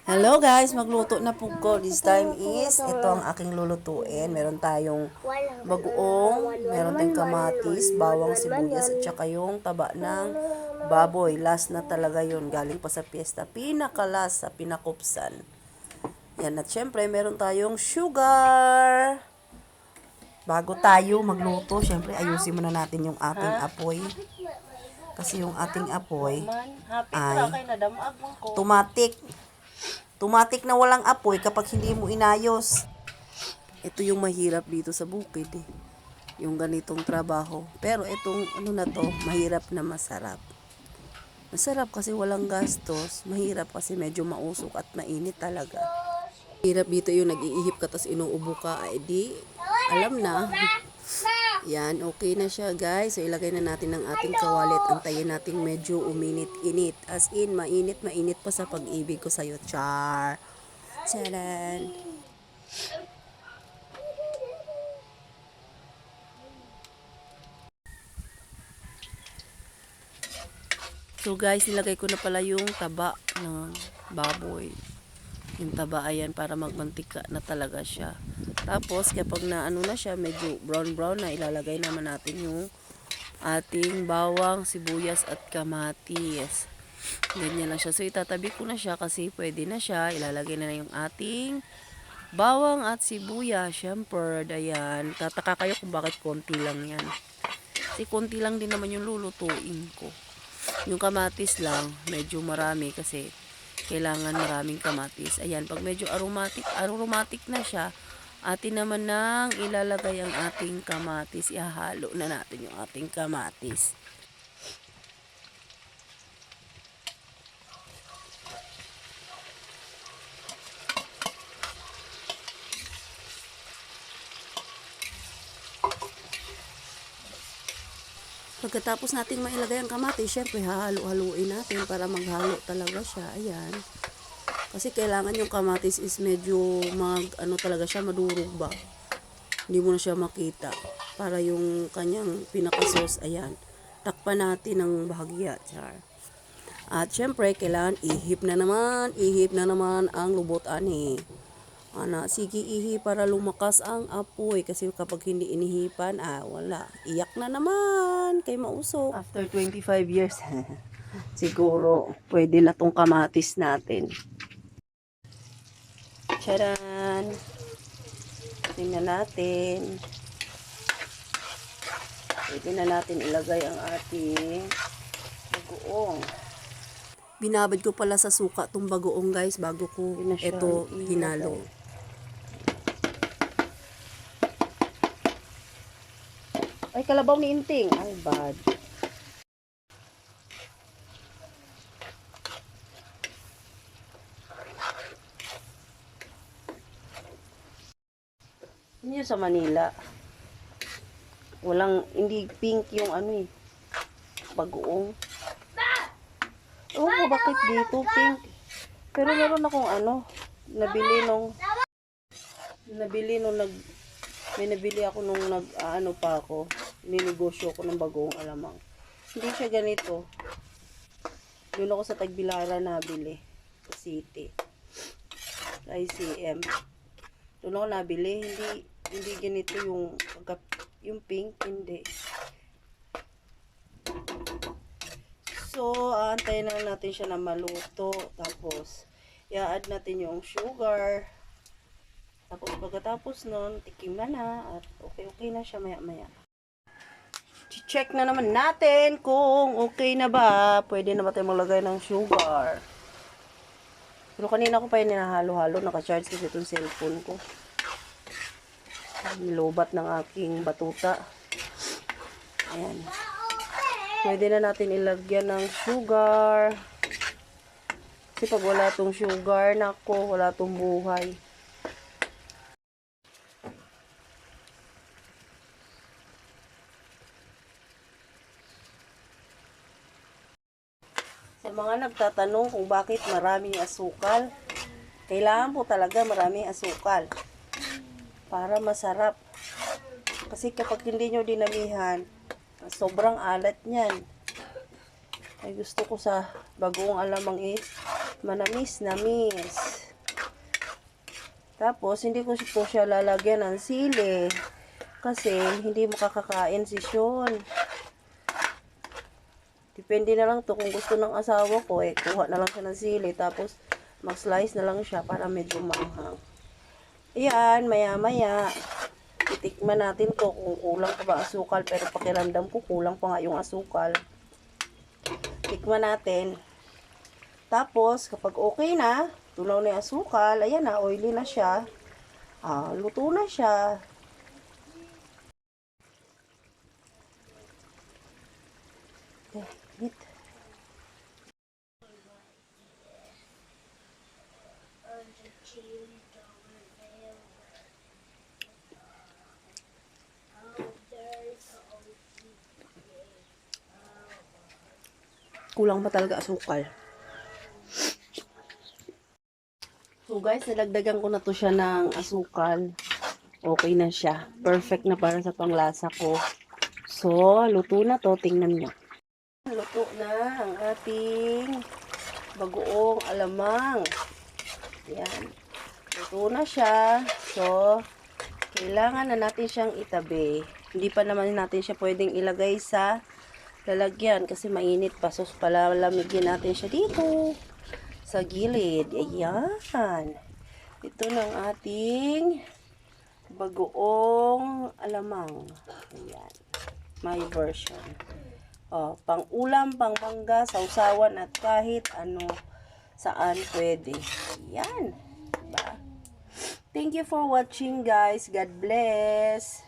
Hello guys, magluto na po ko. This time is, ito ang aking lulutuin. Meron tayong bagoong, meron tayong kamatis, bawang sibuyas, at saka yung taba ng baboy. Last na talaga yun, galing pa sa piyesta. Pinakalas sa pinakupsan. Yan, at syempre, meron tayong sugar. Bago tayo magluto, syempre, ayusin muna natin yung ating apoy. Kasi yung ating apoy ay tumatik. Tumatik na walang apoy kapag hindi mo inayos. Ito yung mahirap dito sa bukid eh. Yung ganitong trabaho. Pero itong ano na to, mahirap na masarap. Masarap kasi walang gastos. Mahirap kasi medyo mausok at mainit talaga. Mahirap dito yung nag-iihip ka tapos inuubo ka. Ay di, alam na. Yan, okay na siya guys. So ilagay na natin ang ating kawalit. Antayin natin medyo uminit-init. As in, mainit pa sa pag-ibig ko sa'yo. Char. Charan. So guys, nilagay ko na pala yung taba ng baboy. Yung taba ayan para magmantika na talaga siya. Tapos kapag na ano na siya, medyo brown na, ilalagay naman natin yung ating bawang, sibuyas at kamatis. Ganyan lang siya. So itatabi ko na siya kasi pwede na siya. Ilalagay na yung ating bawang at sibuyas. Syempre, ayan. Tataka kayo kung bakit konti lang yan. Kasi konti lang din naman yung lulutuin ko. Yung kamatis lang, medyo marami kasi kailangan maraming kamatis. Ayan, pag medyo aromatic na siya, atin naman nang ilalagay ang ating kamatis. Ihahalo na natin yung ating kamatis. Pagkatapos natin mailagay ang kamatis, syempre hahalo-haluin natin para maghalo talaga siya. Ayan. Kasi kailangan yung kamatis is medyo ano talaga siya, madurog ba. Hindi mo na siya makita. Para yung kanyang pinaka-sauce, ayan. Takpan natin ng bahagya. Char. At syempre, kailangan ihip na naman ang lubot ani. Ana, sige ihi para lumakas ang apoy. Kasi kapag hindi inihipan, wala. Iyak na naman kay mausok. After 25 years, siguro pwede na tong kamatis natin. Charan! Tingnan natin. Pwede na natin ilagay ang ating bagoong. Binabad ko pala sa suka tong bagoong guys bago ko ito hinalo. Ay, kalabaw ni Inting. Ay, bad. Yun sa Manila. Hindi pink yung ano eh. Bagoong. Oh, bakit dito pink? Pero meron akong nabili may nabili ako nung pa ako. Ninegosyo ko ng bagoong alamang. Hindi siya ganito. Doon ako sa Tagbilara nabili. Sa City. Sa ICM. Doon ako nabili. Hindi ganito yung pink. Hindi. So, aantayin lang natin siya na maluto. Tapos, i-add natin yung sugar. Tapos, pagkatapos nun, tikim na. At okay na siya maya-maya. Check na naman natin kung okay na ba. Pwede na ba tayo maglagay ng sugar. Pero kanina ko pa yun hinahalo-halo. Naka-charge kasi itong cellphone ko. Nilobat ng aking batuta. Ayan. Pwede na natin ilagyan ng sugar. Kasi pag wala tong sugar, nako, wala tong buhay. Sa mga nagtatanong kung bakit maraming asukal, kailangan po talaga maraming asukal para masarap. Kasi kapag hindi nyo dinamihan, sobrang alat niyan. Ay gusto ko sa bagoong alamang Manamis-namis. Tapos, hindi ko po siya lalagyan ng sili. Kasi, hindi makakakain si Sean. Depende na lang to kung gusto ng asawa ko, kuha na lang siya ng sili. Tapos, mag-slice na lang siya para medyo maanghang. Ayan, maya-maya. Titikman natin to kung kulang pa ba asukal. Pero pakiramdam ko, kulang pa nga yung asukal. Tikman natin. Tapos, kapag okay na, tunaw na yung asukal, ayan na, oily na siya. Luto na siya. Wait. Kulang pa talaga asukal. So guys, nalagdagan ko na to siya ng asukal. Okay na siya. Perfect na para sa panglasa ko. So, luto na to. Tingnan nyo. Luto na ang ating bagoong alamang. Yan. Luto na siya. So, kailangan na natin siyang itabi. Hindi pa naman natin siya pwedeng ilagay sa lalagyan kasi mainit pa. So, palalamigin natin siya dito sa gilid. Ayan. Ito ng ating bagoong alamang. Ayan. My version. Pang ulam, pang mangga, sausawan at kahit ano saan pwede. Ayan. Diba? Thank you for watching guys. God bless.